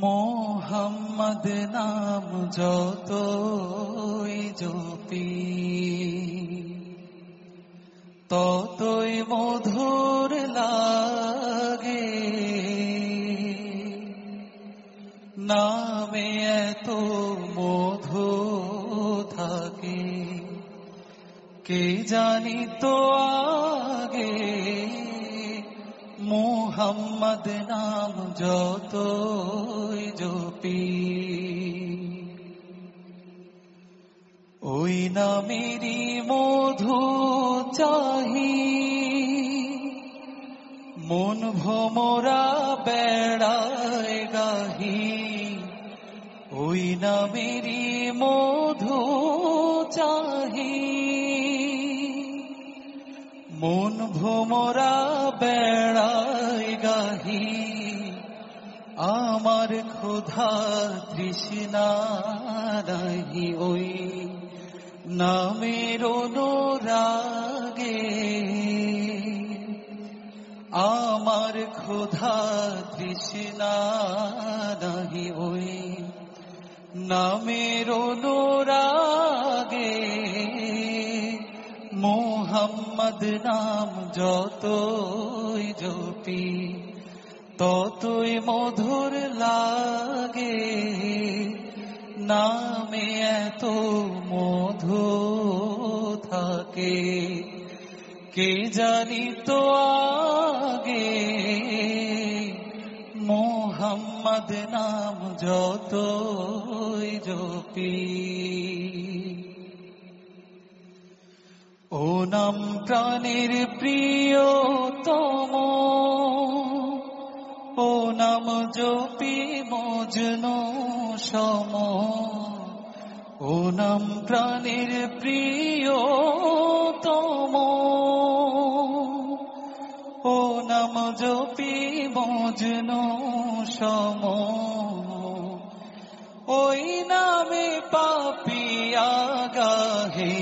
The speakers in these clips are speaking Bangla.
মোহাম্মদ নাম যতই জপি ততই মধুর লাগে, নামে এত মধু থাকে কে জানিত আগে। মোহাম্মদ নাম যতই জপি ওই নামেরই মধু চাহি, মন ভোমরা বেড়ায় গাহি। ওই নামেরই মধু চাহি, মন ভোমরা বেড়ায় গাহি। আমার ক্ষুধা তৃষ্ণা নাহি ওই নামের অনুরাগে। আমার ক্ষুধা তৃষ্ণা নাহি ওই নামের অনুরাগে। মোহাম্মদ নাম যতই জপি ততই মধুর লাগে, নামে এত মধু থাকে কে জানিত আগে। মোহাম্মদ নাম যতই জপি ও নাম প্রাণের প্রিয়তম, ও নাম জপি মজনু সম। ও নাম প্রাণের প্রিয়তম, ও নাম জপি মজনু সম। ওই নামে পাপিয়া গাহে,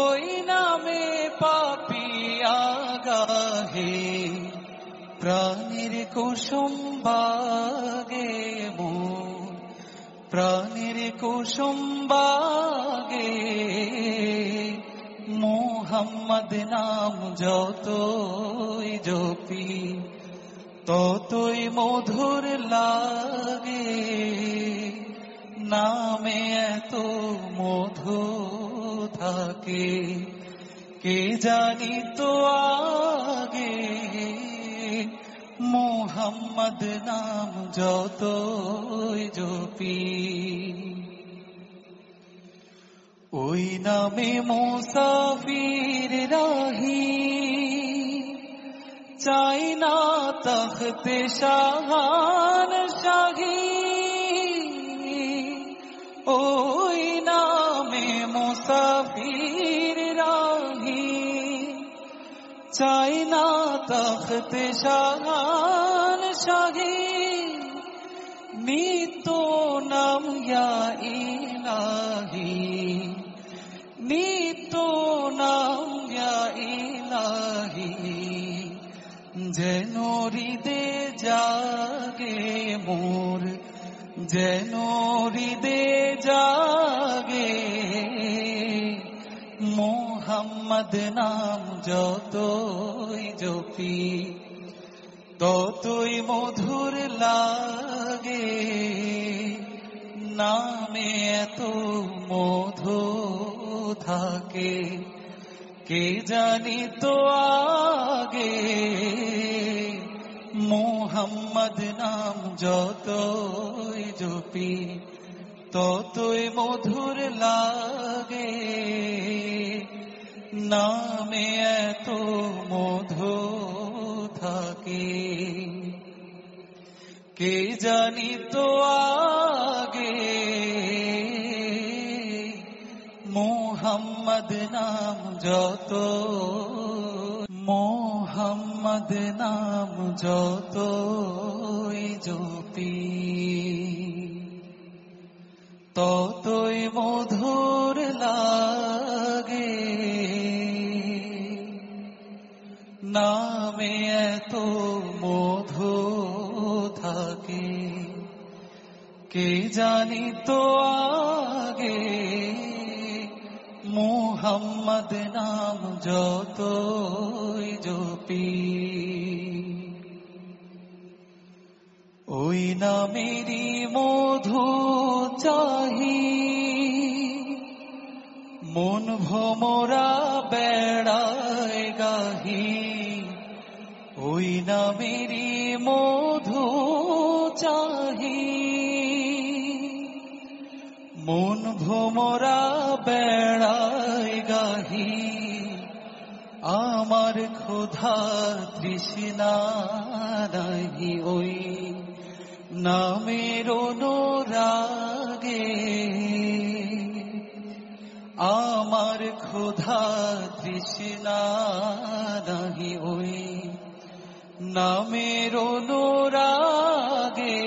ওই নামে পাপিয়া গাহে। প্রাণের কুসুম বাগে মোর, প্রাণের কুসুম বাগে। মোহাম্মদ নাম যতই জপি ততই মধুর লাগে, নামে এত মধু থাকে কে জানিত আগে। মোহাম্মদ নাম যতই জপি ওই নামে মুসাফির রাহি। চাই না তখতে শাহান শাহী, ওই নামে মুসাফির রাহি। চাই না তখতে শাহান শাহী, নিত নাম ইয়া ইলাহি। নিত নাম ইয়া ইলাহি, যেন হৃদে জাগে মোর, যেন হৃদে জাগে। মোহাম্মদ নাম যতই জপি ততই মধুর লাগে, নামে এত মধু থাকে কে জানিত আগে। মোহাম্মদ নাম যতই জপি ততই মধুর লাগে, নামে এত মধু থাকে কে জানিত আগে। মোহাম্মদ নাম মোহাম্মদ নাম যতই জপি ততই মধুর লাগে, নামে এত মধু থাকে। কে জানি তো আগে মুহাম্মদ নাম যতই জপি, ওই নামেরই মধু চাহি, মন ভোমরা বেড়ায় গাহি, ওই নামেরই মধু চাহি, মন ভোমরা বেড়ায় গাহি, আমার ক্ষুধা তৃষ্ণা নাহি ওই নামের অনুরাগে, আমার ক্ষুধা তৃষ্ণা নাহি ওই নামের অনুরাগে,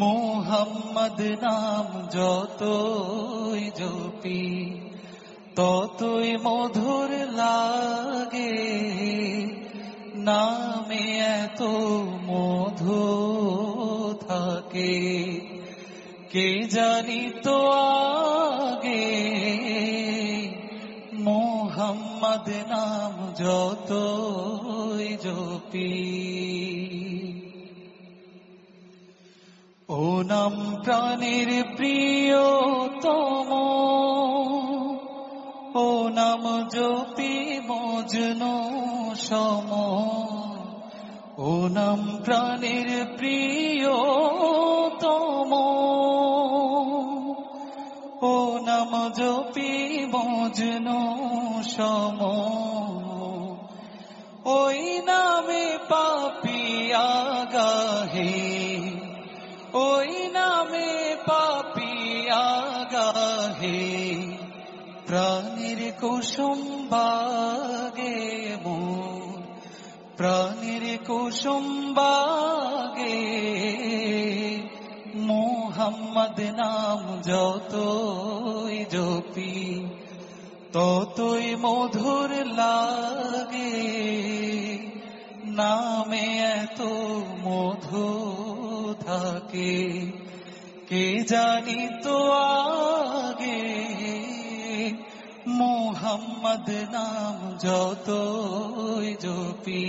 মুহাম্মদ নাম যতই জপি ততই মধুর লাগে, নামে এত মধু থাকে, কে জানি তো আগে মুহাম্মদ নাম যতই জপি। ও নাম প্রাণের প্রিয়তম, ও নাম জপি মজনু সম, ও নাম প্রাণের প্রিয়তম, ও নাম জপি মজনু সম, ওই নামে পাপিয়া গাহে, ওই নামে পাপিয়া গাহে, প্রাণের কুসুম বাগে মোর, প্রাণের কুসুম বাগে, মুহাম্মদ নাম যতই জপি ততই মধুর লাগে, নামে এত মধু থাকে, কে জানি তো আগে মুহাম্মদ নাম যতই জপি।